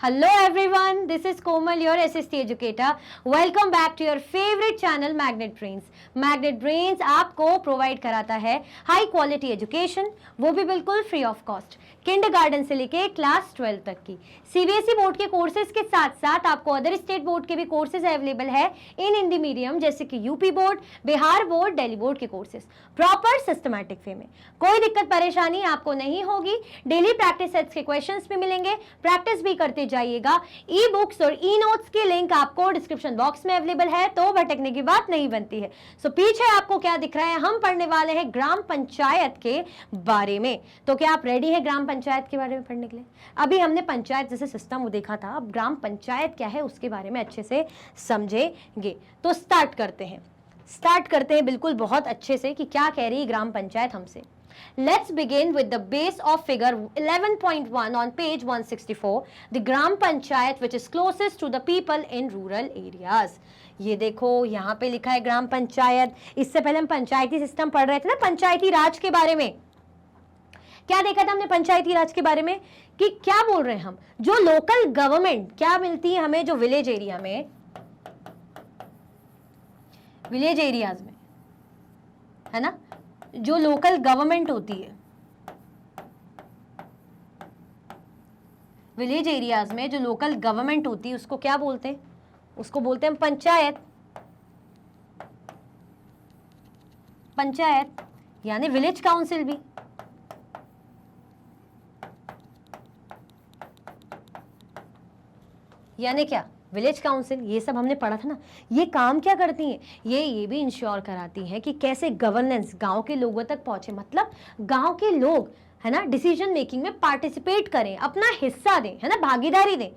Hello everyone, this is Komal, your SST educator. Welcome back to your favorite channel Magnet Brains. Magnet Brains आपको provide कराता है high quality education, वो भी बिल्कुल free of cost, kindergarten से लेके class 12 तक की सीबीएसई बोर्ड के कोर्सेज के साथ साथ आपको अदर स्टेट बोर्ड के भी कोर्सेज अवेलेबल है इन हिंदी मीडियम, जैसे कि UP board, Bihar board, Delhi board के कोर्सेज प्रॉपर सिस्टमैटिक वे में। कोई दिक्कत परेशानी आपको नहीं होगी। डेली प्रैक्टिस सेट्स के क्वेश्चंस भी मिलेंगे, प्रैक्टिस भी करते जाइएगा। ई बुक्स और ई नोट्स की लिंक आपको डिस्क्रिप्शन बॉक्स में अवेलेबल है, तो भटकने की बात नहीं बनती है। सो पीछे आपको क्या दिख रहा है, हम पढ़ने वाले हैं ग्राम पंचायत के बारे में। तो क्या आप रेडी हैं ग्राम पंचायत के बारे में पढ़ने के लिए? अभी हमने पंचायत जैसे सिस्टम वो देखा था, अब ग्राम पंचायत क्या है उसके बारे में अच्छे से समझेंगे। तो स्टार्ट करते हैं बिल्कुल बहुत अच्छे से कि क्या कह रही है ग्राम पंचायत हमसे। Let's begin with the base of figure 11.1 on page 164, the Gram Panchayat which is closest to the people in rural areas. ये देखो यहाँ पे लिखा है ग्राम पंचायत। इससे पहले हम पंचायती सिस्टम पढ़ रहे थे ना, पंचायती राज के बारे में। क्या देखा था हमने पंचायती राज के बारे में कि क्या बोल रहे हैं हम, जो लोकल गवर्नमेंट क्या मिलती है हमें, जो विलेज एरिया में, विलेज एरियाज में है ना, जो लोकल गवर्नमेंट होती है, विलेज एरियाज में जो लोकल गवर्नमेंट होती है उसको क्या बोलते हैं? उसको बोलते हैं पंचायत। पंचायत यानी विलेज काउंसिल भी। यानी क्या, विलेज काउंसिल। ये सब हमने पढ़ा था ना। ये काम क्या करती हैं? ये भी इंश्योर कराती हैं कि कैसे गवर्नेंस गांव के लोगों तक पहुंचे, मतलब गांव के लोग है ना डिसीजन मेकिंग में पार्टिसिपेट करें, अपना हिस्सा दें, है ना, भागीदारी दें।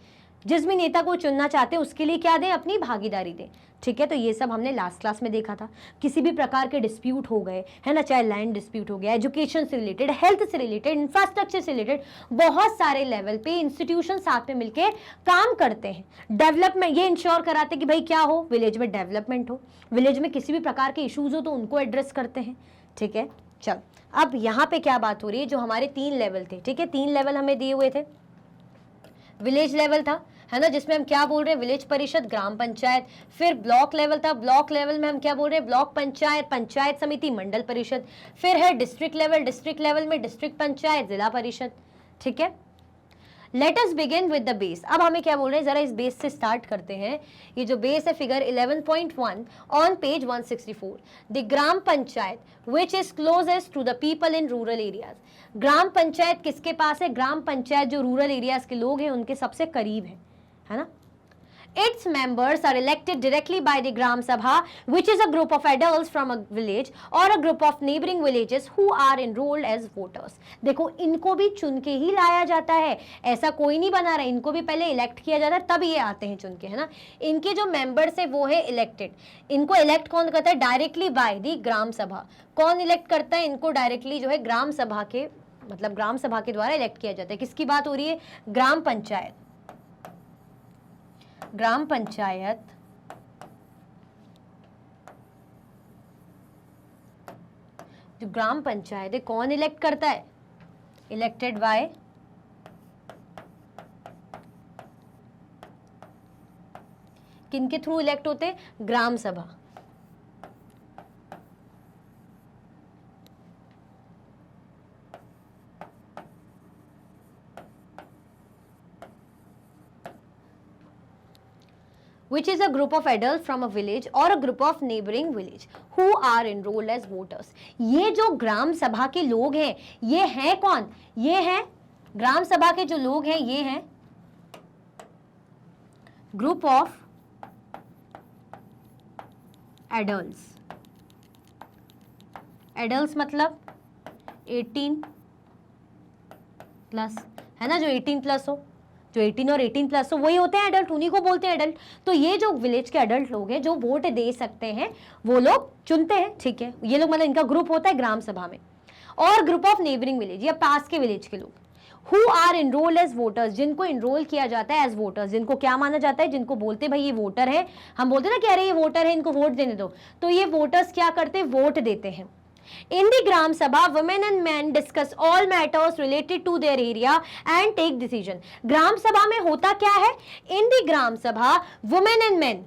जिस भी नेता को चुनना चाहते हैं उसके लिए क्या दें, अपनी भागीदारी दें। ठीक है, तो ये सब हमने लास्ट क्लास में देखा था। किसी भी प्रकार के डिस्प्यूट हो गए है ना, चाहे लैंड डिस्प्यूट हो गया, एजुकेशन से रिलेटेड, हेल्थ से रिलेटेड, इंफ्रास्ट्रक्चर से रिलेटेड, बहुत सारे लेवल पे इंस्टीट्यूशन साथ में मिलकर काम करते हैं। डेवलपमेंट ये इंश्योर कराते हैं कि भाई क्या हो, विलेज में डेवलपमेंट हो, विलेज में किसी भी प्रकार के इश्यूज हो तो उनको एड्रेस करते हैं। ठीक है, चल अब यहाँ पे क्या बात हो रही है, जो हमारे 3 लेवल थे। ठीक है, 3 लेवल हमें दिए हुए थे। विलेज लेवल था है ना, जिसमें हम क्या बोल रहे हैं, विलेज परिषद, ग्राम पंचायत। फिर ब्लॉक लेवल था, ब्लॉक लेवल में हम क्या बोल रहे हैं, ब्लॉक पंचायत, पंचायत समिति, मंडल परिषद। फिर है डिस्ट्रिक्ट लेवल, डिस्ट्रिक्ट लेवल में डिस्ट्रिक्ट पंचायत, जिला परिषद। ठीक है, let us begin with the base. अब हमें क्या बोल रहे हैं, जरा इस बेस से स्टार्ट करते हैं। ये जो बेस है figure 11.1 on page 164, the gram panchayat which is closest to the people in rural areas. Gram panchayat किसके पास है? ग्राम पंचायत जो रूरल एरियाज के लोग हैं उनके सबसे करीब है ना। Its members are elected directly by the Gram Sabha, which is a group of adults from a village or a group of neighboring villages who are enrolled as voters. देखो, इनको भी चुन के ही लाया जाता है, ऐसा कोई नहीं बना रहा। इनको भी पहले इलेक्ट किया जाता है, तब ये आते हैं चुन के, है ना। इनके जो मेंबर्स है वो है इलेक्टेड। इनको इलेक्ट कौन करता है? डायरेक्टली बाय दी ग्राम सभा। कौन इलेक्ट करता है इनको? डायरेक्टली जो है ग्राम सभा के, मतलब ग्राम सभा के द्वारा इलेक्ट किया जाता है। किसकी बात हो रही है? ग्राम पंचायत। ग्राम पंचायत जो ग्राम पंचायत है कौन इलेक्ट करता है? इलेक्टेड बाय किनके थ्रू इलेक्ट होते हैं? ग्राम सभा। which is a group of adults from a village or a group of neighboring village who are enrolled as voters. ये जो ग्राम सभा के लोग हैं ये हैं कौन? ये हैं ग्राम सभा के जो लोग हैं, ये हैं ग्रुप ऑफ एडल्ट्स। एडल्ट्स मतलब 18 प्लस, है ना, जो 18 प्लस हो, जो 18 और 18 प्लस हो वही होते हैं एडल्ट, उन्हीं को बोलते हैं एडल्ट। तो ये जो विलेज के एडल्ट लोग हैं जो वोट दे सकते हैं वो लोग चुनते हैं। ठीक है, ये लोग मतलब इनका ग्रुप होता है ग्राम सभा में। और ग्रुप ऑफ नेबरिंग विलेज या पास के विलेज के लोग, who are enrolled as voters, जिनको इनरोल किया जाता है एज वोटर्स, जिनको क्या माना जाता है, जिनको बोलते हैं भाई ये वोटर है। हम बोलते हैं ना कि अरे ये वोटर है, इनको वोट देने दो। तो ये वोटर्स क्या करते हैं? वोट देते हैं। In the Gram Sabha, women and men discuss all matters related to their area and take decision. ग्राम सभा में होता क्या है? In the ग्राम सभा, women and men,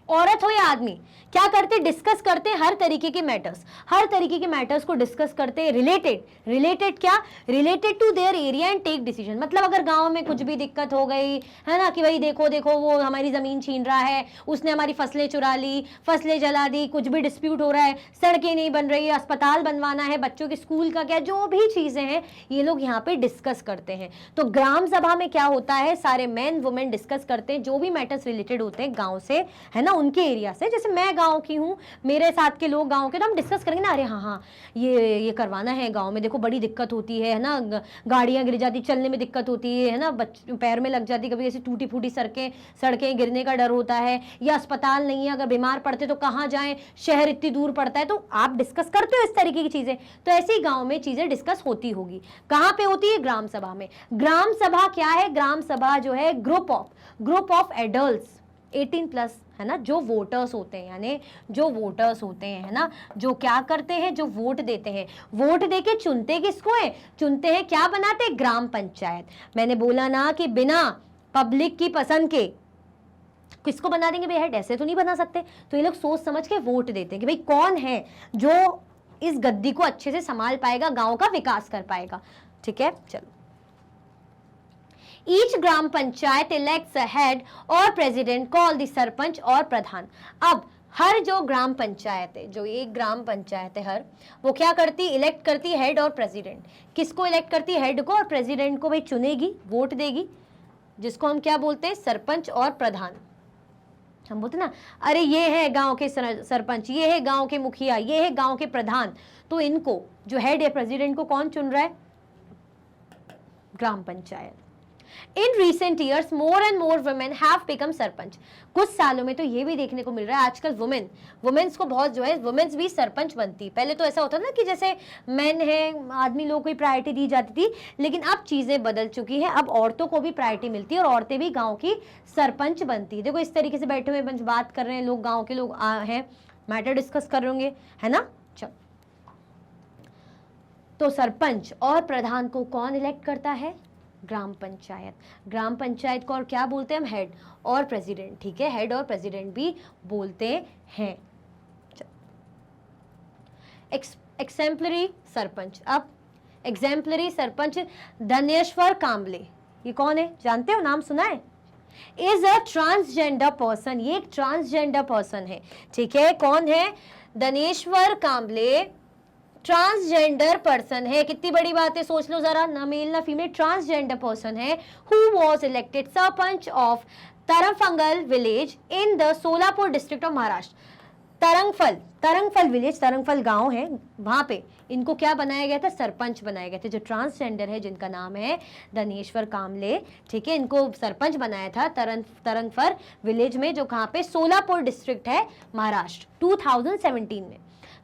औरत हो या आदमी, क्या करते? डिस्कस करते हर तरीके के मैटर्स, हर तरीके के मैटर्स को डिस्कस करते, रिलेटेड क्या? Related to their area and take decision. मतलब अगर गांव में कुछ भी दिक्कत हो गई है ना, कि भाई देखो वो हमारी जमीन छीन रहा है, उसने हमारी फसलें चुरा ली, फसलें जला दी, कुछ भी डिस्प्यूट हो रहा है, सड़कें नहीं बन रही है, अस्पताल बनवाना है, बच्चों के स्कूल का क्या, जो भी चीजें हैं ये लोग यहाँ पे डिस्कस करते हैं। तो ग्राम सभा में क्या होता है? सारे मैन वुमेन डिस्कस करते हैं जो भी मैटर्स रिलेटेड होते हैं गाँव से, है ना, उनके एरिया से। जैसे मैं गांव की हूँ, मेरे साथ के लोग गांव के, तो हम डिस्कस करेंगे ना, अरे हाँ ये करवाना है गांव में, देखो बड़ी दिक्कत होती है ना, गाड़ियां गिर जाती, चलने में दिक्कत होती है ना, पैर में लग जाती, कभी ऐसी टूटी फूटी सड़कें गिरने का डर होता है, या अस्पताल नहीं है, अगर बीमार पड़ते तो कहाँ जाएं, शहर इतनी दूर पड़ता है। तो आप डिस्कस करते हो इस तरीके की चीजें, तो ऐसे ही गाँव में चीजें डिस्कस होती होगी। कहाँ पे होती है? ग्राम सभा में। ग्राम सभा क्या है? ग्राम सभा जो है ग्रुप ऑफ एडल्ट्स 18+, है ना, जो वोटर्स होते हैं, यानी जो वोटर्स होते हैं, है ना, जो क्या करते हैं, जो वोट देते हैं। वोट देके चुनते किसको है? चुनते हैं, क्या बनाते? ग्राम पंचायत। मैंने बोला ना कि बिना पब्लिक की पसंद के किसको बना देंगे भाई हेड? ऐसे तो नहीं बना सकते। तो ये लोग सोच समझ के वोट देते हैं कि भाई कौन है जो इस गद्दी को अच्छे से संभाल पाएगा, गांव का विकास कर पाएगा। ठीक है, चलो। Each gram panchayat elects a head और प्रेसिडेंट कॉल द सरपंच और प्रधान। अब हर जो ग्राम पंचायत है, जो एक ग्राम पंचायत है हर, वो क्या करती? इलेक्ट करती हेड और प्रेसिडेंट। किसको इलेक्ट करती? हेड को, और प्रेसिडेंट को भाई चुनेगी, वोट देगी, जिसको हम क्या बोलते हैं? सरपंच और प्रधान। हम बोलते ना, अरे ये है गांव के सरपंच, ये है गांव के मुखिया, ये है गांव के प्रधान। तो इनको जो हेड है, प्रेसिडेंट को कौन चुन रहा है? ग्राम panchayat. In recent years, more and more women have become sarpanch. कुछ सालों में तो ये भी देखने को मिल रहा है आजकल वुमेन्स को बहुत जो है, वुमेन्स भी सरपंच बनती। पहले तो ऐसा होता ना कि जैसे मेन है, आदमी लोगों को ही प्रायोरिटी दी जाती थी, लेकिन अब चीजें बदल चुकी हैं। अब औरतों को भी प्रायोरिटी मिलती है और औरतें भी गाँव की सरपंच बनती है। देखो इस तरीके से बैठे हुए बात कर रहे हैं लोग, गाँव के लोग हैं, मैटर डिस्कस कर रहे होंगे, है ना। चलो, तो सरपंच और प्रधान को कौन इलेक्ट करता है? ग्राम पंचायत। ग्राम पंचायत को और क्या बोलते हैं हम? हेड और प्रेसिडेंट। ठीक है, हेड और प्रेसिडेंट भी बोलते हैं। एग्जेम्पलरी सरपंच। अब एग्जेम्पलरी सरपंच धनेश्वर कांबले, ये कौन है? जानते हो, नाम सुना है? Is a transgender person. ये एक ट्रांसजेंडर पर्सन है। ठीक है, कौन है? धनेश्वर कांबले ट्रांसजेंडर पर्सन है। कितनी बड़ी बात है, सोच लो जरा, ना मेल ना फीमेल, ट्रांसजेंडर पर्सन है। Who was elected sarpanch of Tarangphal village in the Solapur district of Maharashtra. Tarangphal village, Tarangphal गांव है, वहां पे इनको क्या बनाया गया था? सरपंच बनाया गया था। जो ट्रांसजेंडर है, जिनका नाम है धनेश्वर कांबले, ठीक है, इनको सरपंच बनाया था तरंगफल विलेज में, जो कहाँ पे? सोलापुर डिस्ट्रिक्ट है, महाराष्ट्र, 2017 में।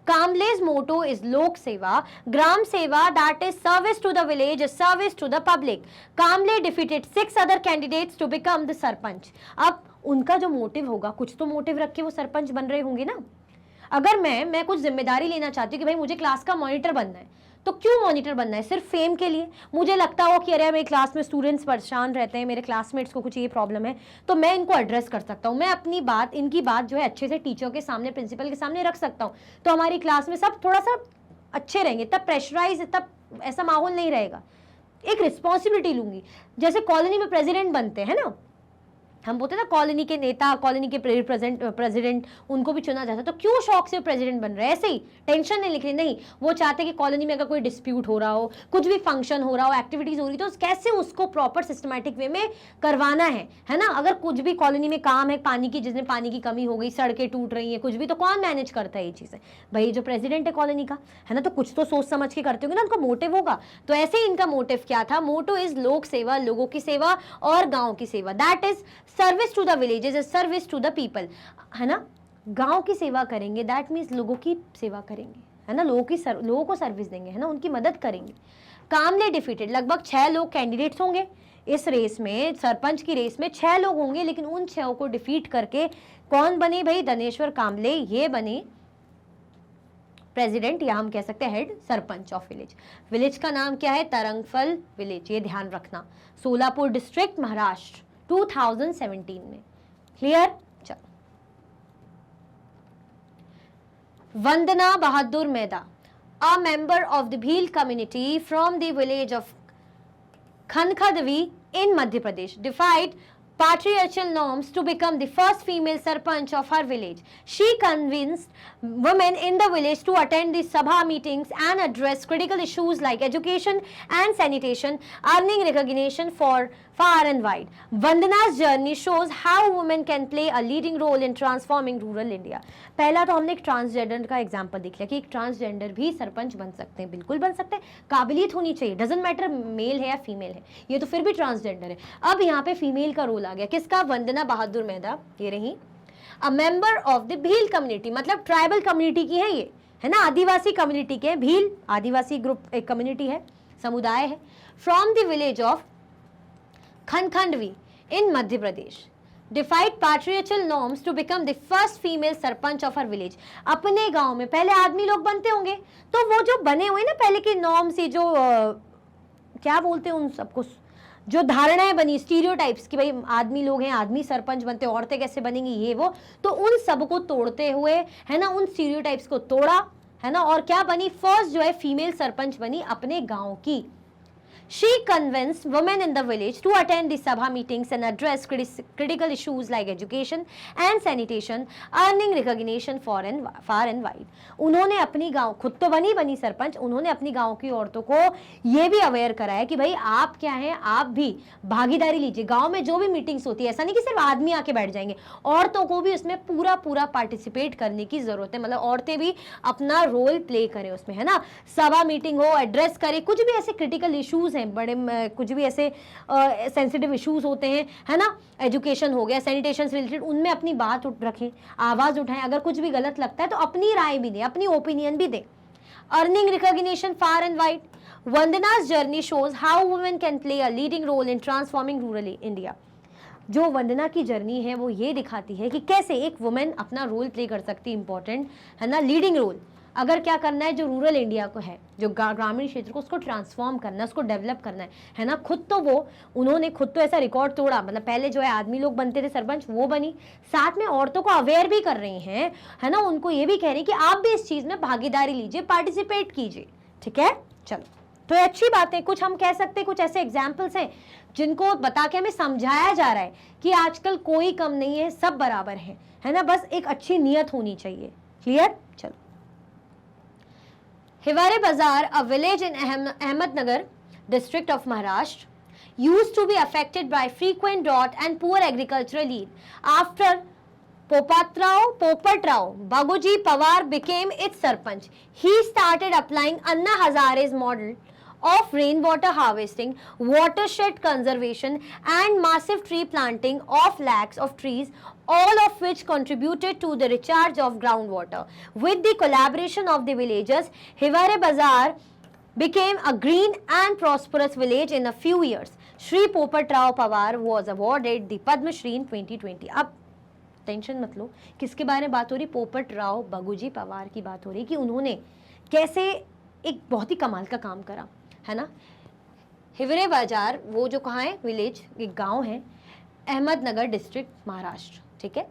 Kamle's motto is Lok Seva, Gram Seva, that is service to the village, service to the public. Kamle defeated 6 other candidates to become the sarpanch. अब उनका जो मोटिव होगा, कुछ तो मोटिव रख के वो सरपंच बन रहे होंगे ना। अगर मैं कुछ जिम्मेदारी लेना चाहती हूँ कि भाई मुझे क्लास का मॉनिटर बनना है, तो क्यों मॉनिटर बनना है? सिर्फ फेम के लिए? मुझे लगता हो कि अरे मेरे क्लास में स्टूडेंट्स परेशान रहते हैं, मेरे क्लासमेट्स को कुछ ये प्रॉब्लम है, तो मैं इनको एड्रेस कर सकता हूँ, मैं अपनी बात, इनकी बात जो है अच्छे से टीचर के सामने, प्रिंसिपल के सामने रख सकता हूँ, तो हमारी क्लास में सब थोड़ा सा अच्छे रहेंगे, तब प्रेशराइज, तब ऐसा माहौल नहीं रहेगा। एक रिस्पॉन्सिबिलिटी लूंगी। जैसे कॉलोनी में प्रेसिडेंट बनते हैं ना, हम बोलते ना कॉलोनी के नेता, कॉलोनी के प्रेसिडेंट, उनको भी चुना जाता है, तो क्यों शौक से प्रेसिडेंट बन रहे हैं? ऐसे ही टेंशन नहीं लिख रही, नहीं, वो चाहते कि कॉलोनी में अगर कोई डिस्प्यूट हो रहा हो, कुछ भी फंक्शन हो रहा हो, एक्टिविटीज हो रही, तो कैसे उसको प्रॉपर सिस्टमैटिक वे में करवाना है ना। अगर कुछ भी कॉलोनी में काम है, पानी की, जिसमें पानी की कमी हो गई, सड़कें टूट रही है, कुछ भी, तो कौन मैनेज करता है ये चीजें? भाई जो प्रेसिडेंट है कॉलोनी का, है ना। तो कुछ तो सोच समझ के करते होंगे ना, उनका मोटिव होगा। तो ऐसे ही इनका मोटिव क्या था? मोटो इज लोक सेवा, लोगों की सेवा और गाँव की सेवा। That is service to the villages, service to the people, है ना। गांव की सेवा करेंगे, दैट मीन्स लोगों की सेवा करेंगे, है ना, लोगों को सर्विस देंगे, है ना, उनकी मदद करेंगे। कामले डिफीटेड, लगभग 6 लोग कैंडिडेट्स होंगे इस रेस में, सरपंच की रेस में 6 लोग होंगे, लेकिन उन 6 को डिफीट करके कौन बने भाई? धनेश्वर कामले, ये बने प्रेसिडेंट या हम कह सकते हैं head sarpanch of village. Village का नाम क्या है? तरंगफल विलेज, ये ध्यान रखना, सोलापुर डिस्ट्रिक्ट, महाराष्ट्र, 2017 में। क्लियर? चलो, वंदना बहादुर Mehta, a member of the Bhil community from the village of Khankhadvi in Madhya Pradesh, defied patriarchal norms to become the first female sarpanch of her village. She convinced women in the village to attend the sabha meetings and address critical issues like education and sanitation, earning recognition for far and wide. Vandana's journey shows how women can play a leading role in transforming rural India. पहला तो हमने एक transgender का example देख लिया कि एक transgender भी सरपंच बन सकते हैं, बिल्कुल बन सकते हैं, काबिलियत होनी चाहिए, डजंट मैटर मेल है या फीमेल है, ये तो फिर भी ट्रांसजेंडर है। अब यहाँ पे फीमेल का रोल आ गया, किसका? वंदना बहादुर मेहता, ये रही, a member of the Bhil community, मतलब ट्राइबल कम्युनिटी की है ये, है ना, आदिवासी कम्युनिटी के, भील आदिवासी ग्रुप एक कम्युनिटी है, समुदाय है, from the village of Khankhandvi in Madhya Pradesh, defied patriarchal norms to become the first female sarpanch of her village. अपने गांव में पहले आदमी लोग बनते होंगे, तो वो जो बने हुए ना पहले के नॉर्म्स, ये जो क्या बोलते हैं उन सबको, जो धारणाएं बनी, स्टीरियोटाइप्स कि भाई आदमी लोग हैं, आदमी सरपंच बनते, औरतें कैसे बनेंगी, ये वो, तो उन सबको तोड़ते हुए, है ना, उन स्टीरियोटाइप्स को तोड़ा, है ना, और क्या बनी? फर्स्ट जो है फीमेल सरपंच बनी अपने गांव की। She convinced women in the village to attend the sabha meetings and address critical issues like education and sanitation, earning recognition far and wide. उन्होंने अपनी गांव, खुद तो बनी सरपंच, उन्होंने अपनी गांव की औरतों को ये भी अवेयर कराया कि भाई आप क्या हैं, आप भी भागीदारी लीजिए, गांव में जो भी मीटिंग्स होती है, ऐसा नहीं कि सिर्फ आदमी आके बैठ जाएंगे, औरतों को भी उसमें पूरा पार्टिसिपेट करने की जरूरत है, मतलब औरतें भी अपना रोल प्ले करें उसमें, है ना, सभा मीटिंग हो, एड्रेस करें, कुछ भी ऐसे क्रिटिकल इश्यूज हैं, बड़े कुछ भी ऐसे सेंसिटिव इश्यूज होते हैं, है ना, एजुकेशन हो गया, सैनिटेशन से रिलेटेड, उनमें अपनी बात रखें, आवाज उठाएं, अगर कुछ भी गलत लगता है तो अपनी राय भी दें, अपनी ओपिनियन भी दें। Earning recognition far and wide, Vandana's journey shows how women can play a leading role in transforming rural India. जो वंदना की जर्नी है वो ये दिखाती है कि कैसे एक वुमेन अपना रोल प्ले कर सकती है, इंपॉर्टेंट है ना, लीडिंग रोल, अगर क्या करना है, जो रूरल इंडिया को है, जो ग्रामीण क्षेत्र को, उसको ट्रांसफॉर्म करना है, उसको डेवलप करना है ना। खुद तो उन्होंने खुद तो ऐसा रिकॉर्ड तोड़ा, मतलब पहले जो है आदमी लोग बनते थे सरपंच, वो बनी, साथ में औरतों को अवेयर भी कर रही हैं, है ना, उनको ये भी कह रही हैं कि आप भी इस चीज में भागीदारी लीजिए, पार्टिसिपेट कीजिए। ठीक है, चलो, तो ये अच्छी बात है। कुछ हम कह सकते हैं, कुछ ऐसे एग्जाम्पल्स हैं जिनको बता के हमें समझाया जा रहा है कि आजकल कोई कम नहीं है, सब बराबर है ना, बस एक अच्छी नीयत होनी चाहिए। क्लियर? चलो, Hiware Bazar, a village in Ahmednagar district of Maharashtra, used to be affected by frequent drought and poor agricultural yield. After Popatrao Baguji Pawar became its sarpanch, he started applying Anna Hazare's model of rainwater harvesting, watershed conservation and massive tree planting of lakhs of trees, all of which contributed to the recharge of groundwater. With the collaboration of the villagers, Hiware Bazar became a green and prosperous village in a few years. Shri Popatrao Pawar was awarded the Padma Shri in 2020. अब tension मत लो, किसके बारे में बात हो रही? पोपट राव बगुजी पवार की बात हो रही कि उन्होंने कैसे एक बहुत ही कमाल का काम करा, है ना। हिवरे बाजार, वो जो कहाँ है, विलेज, एक गांव है, अहमदनगर डिस्ट्रिक्ट, महाराष्ट्र। ठीक है,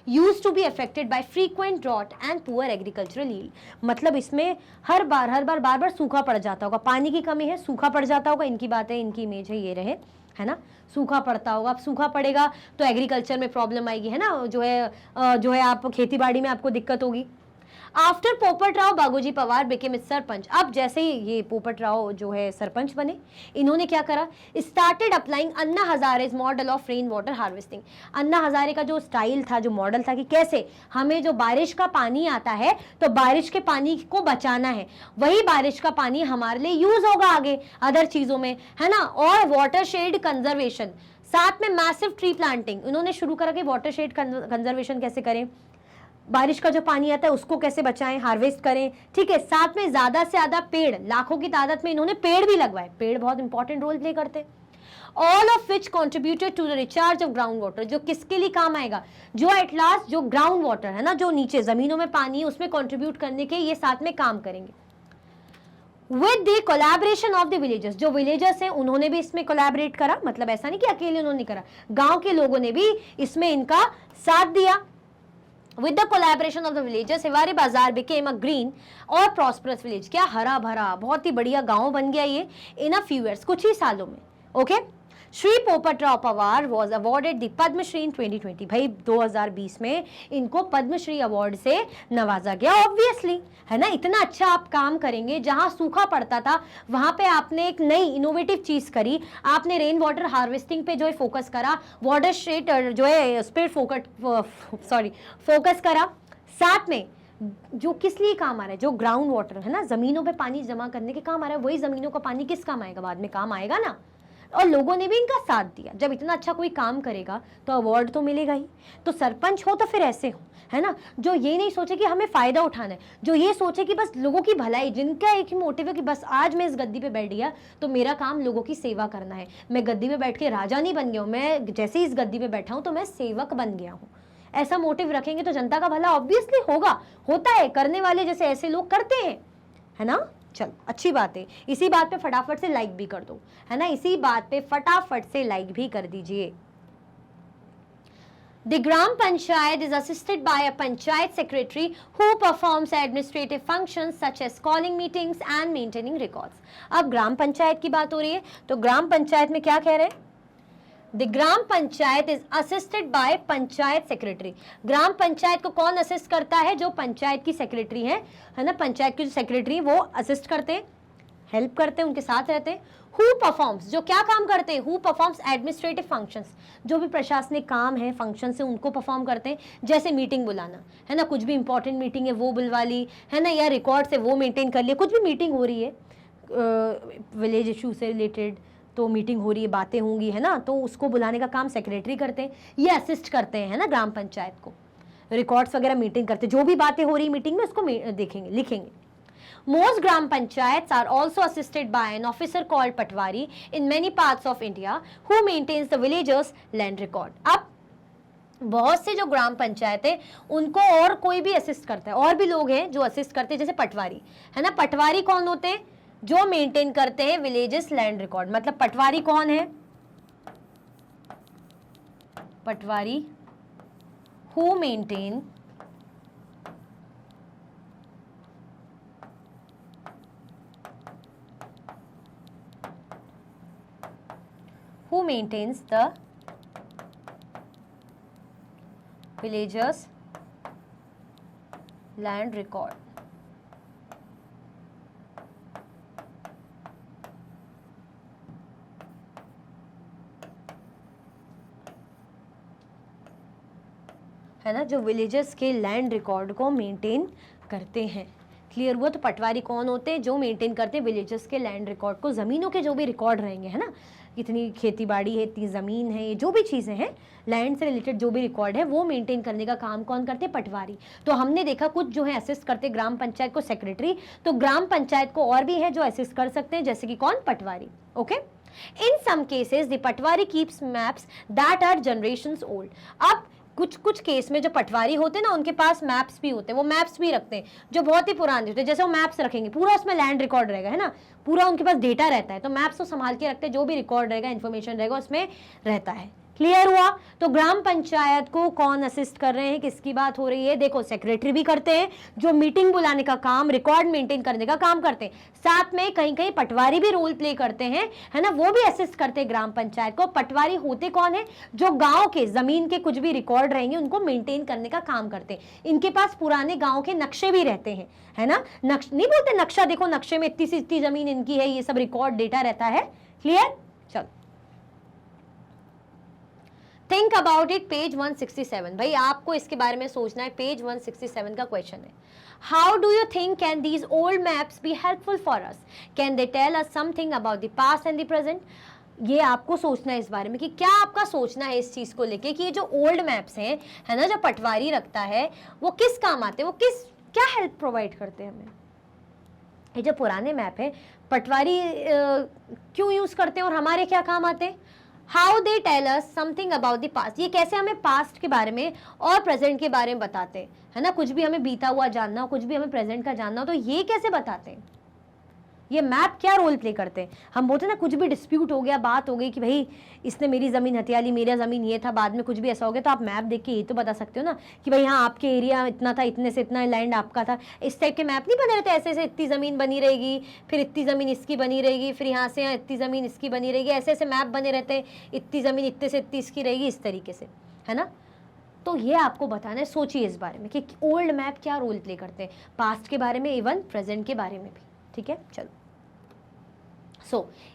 used to be affected by frequent drought and poor agricultural yield, मतलब इसमें बार बार सूखा पड़ जाता होगा, पानी की कमी है, सूखा पड़ जाता होगा, इनकी बात है, इनकी इमेज है, ये रहे, है ना, सूखा पड़ता होगा। अब सूखा पड़ेगा तो एग्रीकल्चर में प्रॉब्लम आएगी, है ना, जो है आप खेती बाड़ी में आपको दिक्कत होगी। आफ्टर पोपट राव बागोजी पवार बिकेम इट्स सरपंच, अब जैसे ही ये पोपट राव जो है सरपंच बने, इन्होंने क्या करा, started applying Anna Hazare's model of rain water harvesting. Anna Hazare का जो स्टाइल था, जो मॉडल था कि कैसे हमें जो बारिश का पानी आता है तो बारिश के पानी को बचाना है, वही बारिश का पानी हमारे लिए यूज होगा आगे अदर चीजों में, है ना। और वाटर शेड कंजर्वेशन, साथ में मैसिव ट्री प्लांटिंग उन्होंने शुरू करा कि वाटर शेड कंजर्वेशन कैसे करें, बारिश का जो पानी आता है उसको कैसे बचाएं, हार्वेस्ट करें। ठीक है, साथ में ज्यादा से ज्यादा पेड़, लाखों की तादाद में इन्होंने पेड़ भी लगवाए, पेड़ बहुत इंपॉर्टेंट रोल प्ले करते हैं। All of which contributed to the recharge of ground water, जो किसके लिए काम आएगा, जो एट लास्ट जो ग्राउंड वाटर है ना, जो नीचे जमीनों में पानी है उसमें कॉन्ट्रीब्यूट करने के ये साथ में काम करेंगे। With the collaboration of the villagers, जो विलेजर्स हैं उन्होंने भी इसमें कोलैबोरेट करा, मतलब ऐसा नहीं कि अकेले उन्होंने करा, गांव के लोगों ने भी इसमें इनका साथ दिया। With the collaboration of the villagers, Hiware बाजार became a green और prosperous village, क्या हरा भरा बहुत ही बढ़िया गांव बन गया ये in a few years, कुछ ही सालों में। Okay, Shri Popatrao Pawar was awarded the Padma Shri in 2020, भाई 2020 में इनको पद्मश्री अवार्ड से नवाजा गया। ऑब्वियसली है ना, इतना अच्छा आप काम करेंगे, जहां सूखा पड़ता था वहां पे आपने एक नई इनोवेटिव चीज करी, आपने रेन वाटर हार्वेस्टिंग पे जो है फोकस करा, वाटर शेड जो है उस पर फोकस करा, साथ में जो किस लिए काम आ रहा है, जो ग्राउंड वाटर है ना, जमीनों पे पानी जमा करने के काम आ रहा है, वही जमीनों का पानी किस काम आएगा, बाद में काम आएगा ना, और लोगों ने भी इनका साथ दिया। जब इतना अच्छा कोई काम करेगा तो अवार्ड तो मिलेगा ही। तो सरपंच हो तो फिर ऐसे हो, है ना, जो ये नहीं सोचे कि हमें फायदा उठाना है, जो ये सोचे कि बस लोगों की भलाई, जिनका एक ही मोटिव है कि बस आज मैं इस गद्दी पे बैठ गया तो मेरा काम लोगों की सेवा करना है, मैं गद्दी पे बैठ के राजा नहीं बन गया हूँ, मैं जैसे ही इस गद्दी पे बैठा हूँ तो मैं सेवक बन गया हूँ, ऐसा मोटिव रखेंगे तो जनता का भला ऑब्वियसली होगा, होता है, करने वाले जैसे ऐसे लोग करते हैं, है ना। चलो अच्छी बात है, इसी बात पे फटाफट से लाइक भी कर दो, है ना, इसी बात पे फटाफट से लाइक भी कर दीजिए। The Gram Panchayat is assisted by a Panchayat Secretary who performs administrative functions such as calling meetings and maintaining records. अब ग्राम पंचायत की बात हो रही है, तो ग्राम पंचायत में क्या कह रहे हैं, The gram panchayat is assisted by panchayat secretary. Gram panchayat को कौन असिस्ट करता है, जो पंचायत की सेक्रेटरी है ना, पंचायत की जो सेक्रेटरी वो असिस्ट करते हैं, हेल्प करते हैं, उनके साथ रहते हैं। हु परफॉर्म्स, जो क्या काम करते हैं, हु परफॉर्म्स एडमिनिस्ट्रेटिव फंक्शंस, जो भी प्रशासनिक काम है, फंक्शन है, उनको परफॉर्म करते हैं, जैसे मीटिंग बुलाना, है ना, कुछ भी इंपॉर्टेंट मीटिंग है वो बुलवा ली, है ना, या रिकॉर्ड से वो मेंटेन कर लिया, कुछ भी मीटिंग हो रही है विलेज इशू से रिलेटेड, तो मीटिंग हो रही है, बातें होंगी, है ना, तो उसको बुलाने का काम सेक्रेटरी करते हैं, ये असिस्ट करते हैं, है ना, ग्राम पंचायत को, रिकॉर्ड्स वगैरह मीटिंग करते हैं, जो भी बातें हो रही मीटिंग में उसको देखेंगे, लिखेंगे। Most gram panchayats are also assisted by an officer called patwari in many parts of India who maintains the villagers' land record. अब बहुत से जो ग्राम पंचायत है उनको और कोई भी असिस्ट करता है, और भी लोग हैं जो असिस्ट करते हैं, जैसे पटवारी, है ना। पटवारी कौन होते हैं, जो मेंटेन करते हैं विलेजेस लैंड रिकॉर्ड। मतलब पटवारी कौन है, patwari who maintain who maintains the villagers land record। है ना, जो विलेजेस के लैंड रिकॉर्ड को मेंटेन करते हैं। क्लियर हुआ। तो पटवारी कौन होते हैं, जो मेंटेन करते हैं विलेजेस के लैंड रिकॉर्ड को, ज़मीनों के जो भी रिकॉर्ड रहेंगे, है ना, इतनी खेती बाड़ी है, इतनी ज़मीन है, ये जो भी चीज़ें हैं लैंड से रिलेटेड जो भी रिकॉर्ड है वो मेंटेन करने का काम कौन करते हैं, पटवारी। तो हमने देखा कुछ जो है असिस्ट करते ग्राम पंचायत को सेक्रेटरी, तो ग्राम पंचायत को और भी है जो असिस्ट कर सकते हैं, जैसे कि कौन, patwari. Okay. In some cases the patwari keeps maps that are generations old. अब कुछ कुछ केस में जो पटवारी होते हैं ना, उनके पास मैप्स भी होते हैं, वो मैप्स भी रखते हैं जो बहुत ही पुराने होते हैं। जैसे वो मैप्स रखेंगे, पूरा उसमें लैंड रिकॉर्ड रहेगा, है ना, पूरा उनके पास डेटा रहता है, तो मैप्स तो संभाल के रखते हैं, जो भी रिकॉर्ड रहेगा, इन्फॉर्मेशन रहेगा उसमें रहता है। क्लियर हुआ। तो ग्राम पंचायत को कौन असिस्ट कर रहे हैं, किसकी बात हो रही है, देखो सेक्रेटरी भी करते हैं जो मीटिंग बुलाने का काम, रिकॉर्ड मेंटेन करने का काम करते हैं, साथ में कहीं कहीं पटवारी भी रोल प्ले करते हैं, है ना, वो भी असिस्ट करते हैं ग्राम पंचायत को। पटवारी होते कौन है, जो गांव के जमीन के कुछ भी रिकॉर्ड रहेंगे उनको मेंटेन करने का काम करते हैं। इनके पास पुराने गाँव के नक्शे भी रहते हैं, है ना, नहीं बोलते नक्शा, देखो नक्शे में इतनी से इतनी जमीन इनकी है, ये सब रिकॉर्ड डेटा रहता है। क्लियर। चलो थिंक अबाउट इट, पेज 167। भाई आपको इसके बारे में सोचना है, पेज 167 का क्वेश्चन है, how do you think can these old maps be helpful for us, can they tell us something about the past and the present. ये आपको सोचना है इस बारे में कि क्या आपका सोचना है इस चीज को लेके कि ये जो ओल्ड मैप्स हैं, है ना, जो पटवारी रखता है, वो किस काम आते हैं, वो क्या हेल्प प्रोवाइड करते हैं हमें। ये जो पुराने मैप है पटवारी क्यों यूज करते हैं और हमारे क्या काम आते हैं। How they tell us something about the past, ये कैसे हमें पास्ट के बारे में और प्रेजेंट के बारे में बताते हैं, है ना। कुछ भी हमें बीता हुआ जानना हो, कुछ भी हमें प्रेजेंट का जानना हो, तो ये कैसे बताते हैं, ये मैप क्या रोल प्ले करते हैं। हम बोलते हैं ना, कुछ भी डिस्प्यूट हो गया, बात हो गई कि भाई इसने मेरी ज़मीन हथिया ली, मेरा ज़मीन ये था, बाद में कुछ भी ऐसा हो गया, तो आप मैप देख के ये तो बता सकते हो ना कि भाई हाँ आपके एरिया इतना था, इतने से इतना लैंड आपका था। इस टाइप के मैप नहीं बने रहते, ऐसे ऐसे इतनी ज़मीन बनी रहेगी, फिर इतनी ज़मीन इसकी बनी रहेगी, फिर यहाँ से यहाँ इतनी ज़मीन इसकी बनी रहेगी, ऐसे ऐसे मैप बने रहते हैं, इतनी ज़मीन इतने से इतनी इसकी रहेगी, इस तरीके से, है ना। तो ये आपको बताना है, सोचिए इस बारे में कि ओल्ड मैप क्या रोल प्ले करते हैं पास्ट के बारे में, इवन प्रेजेंट के बारे में भी। ठीक है, चलो।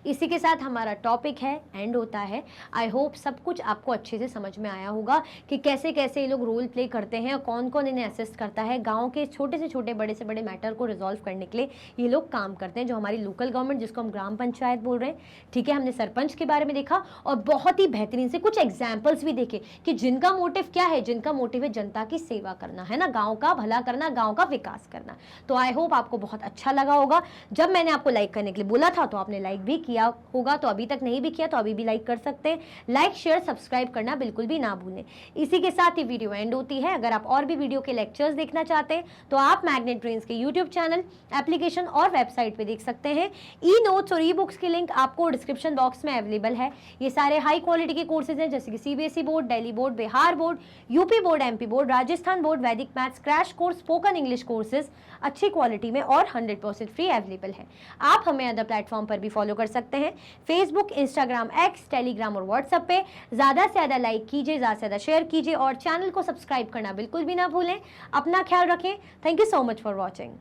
इसी के साथ हमारा टॉपिक है एंड होता है। आई होप सब कुछ आपको अच्छे से समझ में आया होगा कि कैसे कैसे ये लोग रोल प्ले करते हैं और कौन कौन इन्हें असिस्ट करता है। गांव के छोटे से छोटे, बड़े से बड़े मैटर को रिजॉल्व करने के लिए ये लोग काम करते हैं, जो हमारी लोकल गवर्नमेंट, जिसको हम ग्राम पंचायत बोल रहे हैं। ठीक है, हमने सरपंच के बारे में देखा और बहुत ही बेहतरीन से कुछ एग्जाम्पल्स भी देखे कि जिनका मोटिव क्या है, जिनका मोटिव है जनता की सेवा करना, है ना, गाँव का भला करना, गाँव का विकास करना। तो आई होप आपको बहुत अच्छा लगा होगा। जब मैंने आपको लाइक करने के लिए बोला था तो आपने लाइक भी किया होगा, तो अभी तक नहीं भी किया तो अभी भी लाइक कर सकते हैं। लाइक शेयर सब्सक्राइब करना बिल्कुल भी ना भूलें। इसी के साथ ही वीडियो एंड होती है। अगर आप और भी वीडियो के लेक्चर्स देखना चाहते हैं तो आप मैग्नेट ब्रेन्स के यूट्यूब चैनल, एप्लीकेशन और वेबसाइट पे देख सकते हैं। ई नोट्स और ई बुक्स की लिंक आपको डिस्क्रिप्शन बॉक्स में अवेलेबल है। ये सारे हाई क्वालिटी के कोर्सेज हैं, जैसे कि CBSE board, Delhi board, Bihar board, UP board, MP board, Rajasthan board, Vedic maths, crash course, spoken English courses अच्छी क्वालिटी में और 100% फ्री अवेलेबल है। आप हमें अदर प्लेटफॉर्म पर भी फॉलो कर सकते हैं, फेसबुक, इंस्टाग्राम, एक्स, टेलीग्राम और व्हाट्सएप पे। ज़्यादा से ज़्यादा लाइक कीजिए, ज़्यादा से ज़्यादा शेयर कीजिए और चैनल को सब्सक्राइब करना बिल्कुल भी ना भूलें। अपना ख्याल रखें। Thank you so much for watching.